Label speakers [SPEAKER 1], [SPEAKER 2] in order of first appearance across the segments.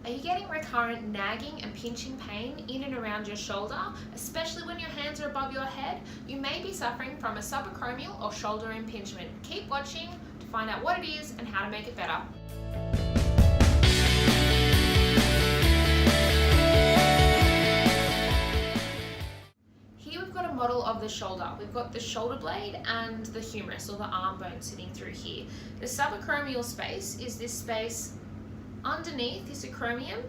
[SPEAKER 1] Are you getting recurrent nagging and pinching pain in and around your shoulder, especially when your hands are above your head? You may be suffering from a subacromial or shoulder impingement. Keep watching to find out what it is and how to make it better. Here we've got a model of the shoulder. We've got the shoulder blade and the humerus, or the arm bone, sitting through here. The subacromial space is this space underneath this acromion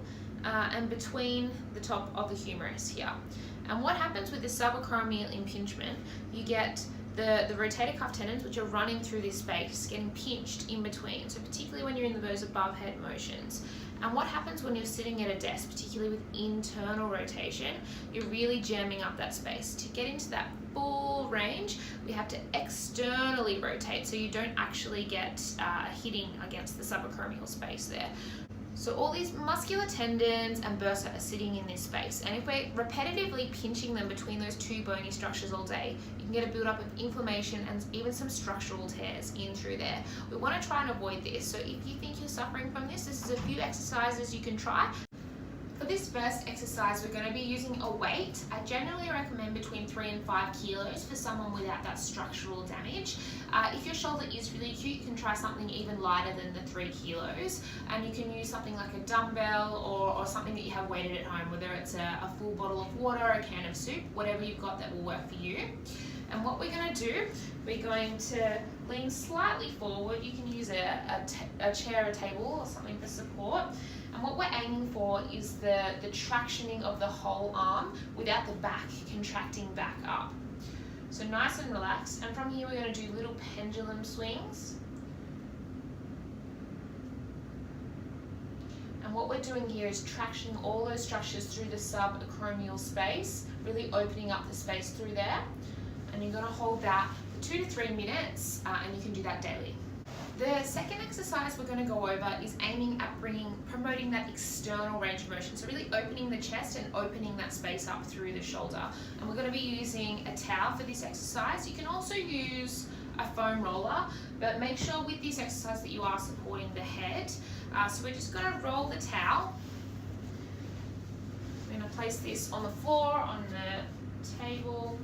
[SPEAKER 1] and between the top of the humerus here. And what happens with the subacromial impingement, you get the rotator cuff tendons, which are running through this space, getting pinched in between. So particularly when you're in those above head motions. And what happens when you're sitting at a desk, particularly with internal rotation, you're really jamming up that space. To get into that full range, we have to externally rotate so you don't actually get hitting against the subacromial space there. So all these muscular tendons and bursa are sitting in this space, and if we're repetitively pinching them between those two bony structures all day, you can get a build-up of inflammation and even some structural tears in through there. We want to try and avoid this, so if you think you're suffering from this is a few exercises you can try. For this first exercise, we're going to be using a weight. I generally recommend between 3 and 5 kilos for someone without that structural damage. If your shoulder is really acute, you can try something even lighter than the 3 kilos, and you can use something like a dumbbell or something that you have weighted at home, whether it's a full bottle of water, a can of soup, whatever you've got that will work for you. And what we're going to do, we're going to lean slightly forward. You can use a chair, a table, or something for support. And what we're aiming for is the tractioning of the whole arm without the back contracting back up. So nice and relaxed. And from here we're going to do little pendulum swings. And what we're doing here is tractioning all those structures through the subacromial space, really opening up the space through there. And you're going to hold that for 2 to 3 minutes, and you can do that daily. The second exercise we're going to go over is aiming at promoting that external range of motion. So really opening the chest and opening that space up through the shoulder. And we're going to be using a towel for this exercise. You can also use a foam roller, but make sure with this exercise that you are supporting the head. So we're just going to roll the towel. We're going to place this on the floor, on the table.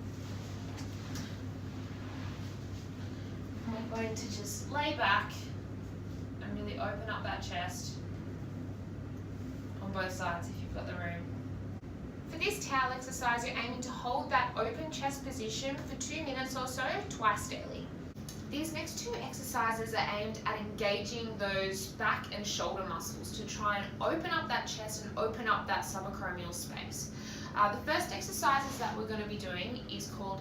[SPEAKER 1] We're going to just lay back and really open up that chest on both sides if you've got the room. For this towel exercise, you're aiming to hold that open chest position for 2 minutes or so, twice daily. These next 2 exercises are aimed at engaging those back and shoulder muscles to try and open up that chest and open up that subacromial space. The first exercises that we're going to be doing is called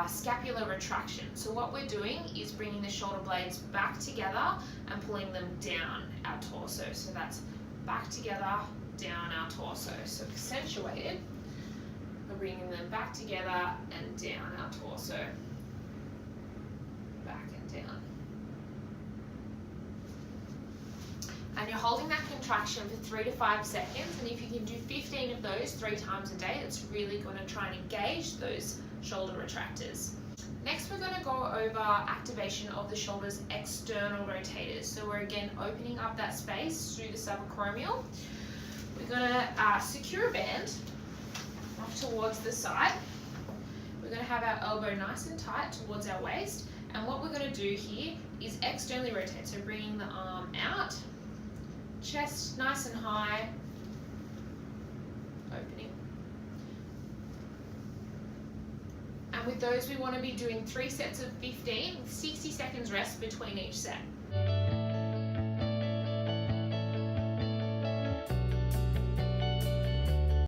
[SPEAKER 1] scapular retraction. So what we're doing is bringing the shoulder blades back together and pulling them down our torso. So that's back together, down our torso. So accentuated, we're bringing them back together and down our torso. Back and down. And you're holding that contraction for 3 to 5 seconds, and if you can do 15 of those 3 times a day, it's really going to try and engage those shoulder retractors. Next, we're going to go over activation of the shoulder's external rotators. So we're again opening up that space through the subacromial. We're going to secure a band off towards the side. We're going to have our elbow nice and tight towards our waist, and what we're going to do here is externally rotate, so bringing the arm out, chest nice and high, opening. And with those we want to be doing 3 sets of 15 with 60 seconds rest between each set.